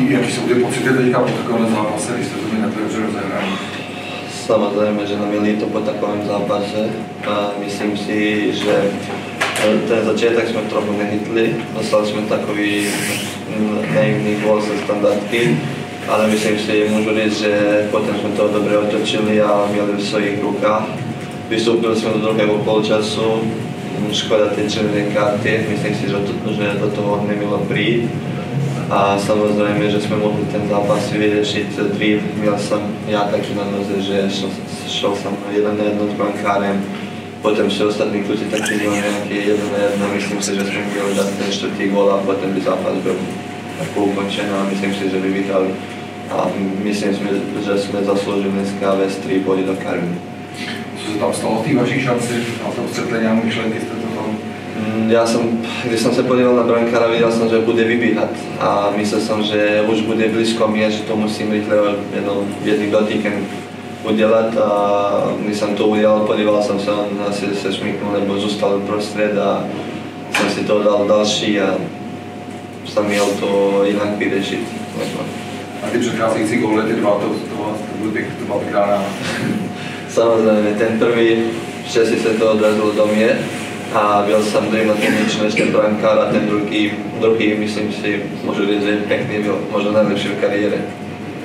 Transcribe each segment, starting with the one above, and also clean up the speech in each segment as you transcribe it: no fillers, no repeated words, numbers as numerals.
Jaký jsou ty pocity teďka po takovém zápase, když jste to měli takhle dobře rozehrání? Samozřejmě, že nám je líto po takovém zápase a myslím si, že ten začátek jsme trochu nehytli, dostali jsme takový naivný gól ze standardky, ale myslím si, můžu říct, že potom jsme to dobře otočili a měli v svých rukách. Vystoupili jsme do druhého poločasu, škoda ty červené karty, myslím si, že do toho nemělo přijít. A samozřejmě, že jsme mohli ten zápas vyřešit dřív. Měl jsem já taky na noze, že šel jsem 1-1 s brankárem. Potom vše ostatní kluci taky měli nějaký 1-1. Myslím si, že jsme měli dát ten čtvrtý gól a potom by zápas byl jako ukončen a myslím si, že by vyhrali. A myslím si, že jsme zasloužili dneska vést 3 body do karmy. Co se tam stalo v té vaší šanci? A to chcete nějakou myšlenky, jste to tam? Když jsem se podíval na brankára, viděl jsem, že bude vybíhat a myslel jsem, že už bude blízko mě, že to musím rychle jedním dotykem udělat a když jsem to udělal, podíval jsem se, on asi se šmíknul nebo zůstal uprostřed a jsem si to dal další a jsem měl to jinak vyřešit. A ty předcházející góly, ty dva, to byla pěkná. Samozřejmě, ten první, že si se to odrazilo do mě. A byl jsem druhý na tom míči než ten brankár a ten druhý, myslím si, můžu říct, že pěkný byl, možná nejlepší v kariéře.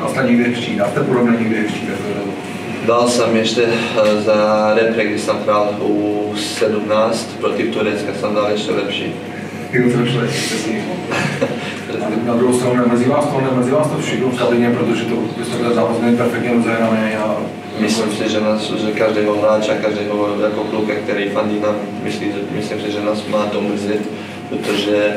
A jste někde v Číně, a jste podobně někde v Číně? Dal jsem ještě za repre, když jsem hrál u 17, proti Turecka jsem dal ještě lepší. Jo, to lepší, přesně. Na druhou stranu nemrzí vás to všechno v kabině, protože to jste ten zápas měli perfektně rozehraný a myslím si, že každého hráča, každého jako kluka, který fandí nám, myslím si, že nás má to mrzet, protože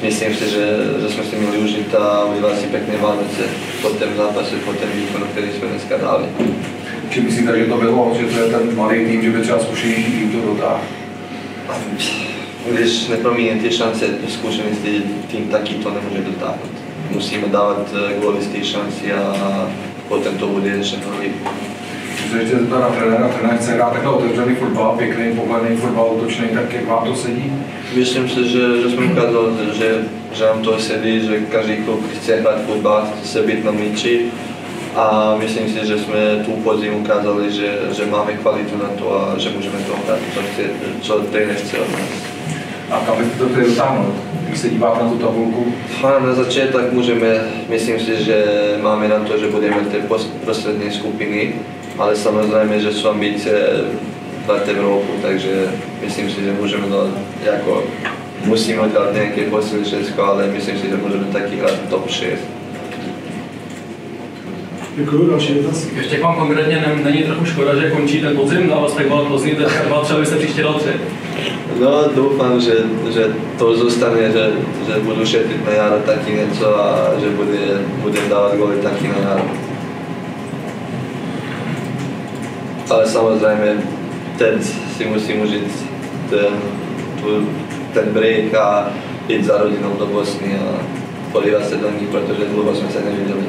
myslím si, že jsme si měli užít a udělat si pěkné Vánoce po tom zápase, po tom výkonu, který jsme dneska dali. Či myslíte, že to bylo, že to je ten mladý tým, že by třeba zkušenější tým to dotáhl? Když nepromíně ty šance, zkušený tým taky to nemůže dotáhnout. Musíme dávat góly z té šanci a potom to bude ještě líp. Když se zeptat na trenéra, trenér chce hrát takhle otevřený fotbal, pěkný, pohledný fotbal, útočný, tak jak vám to sedí? Myslím si, že jsme ukázali, že nám to sedí, že každý klub chce hrát fotbal, chce být na míči a myslím si, že jsme tu podzim ukázali, že máme kvalitu na to a že můžeme to hrát, co trenér chce od nás. A kam byste to chtěli dotáhnout? Když se díváte na tu tabulku? Na začátek můžeme, myslím si, že máme na to, že budeme ty prostřední skupiny, ale samozřejmě, že jsou ambice dát Evropu, takže myslím si, že můžeme jako musíme udělat nějaké posily všechno, ale myslím si, že můžeme taky hrát top 6. Děkuji, další dotaz. Ještě k vám konkrétně není trochu škoda, že končí ten podzim, ale tak byl Plzní, teďka 2, třeba byste příště dal 3. No, doufám, že to zůstane, že budu šetřit na jaro taky něco a že budem dávat góly taky na jaro. Ale samozřejmě teď si musím užít ten break a jít za rodinou do Bosny a podívat se do ní, protože dlouho jsme se neviděli.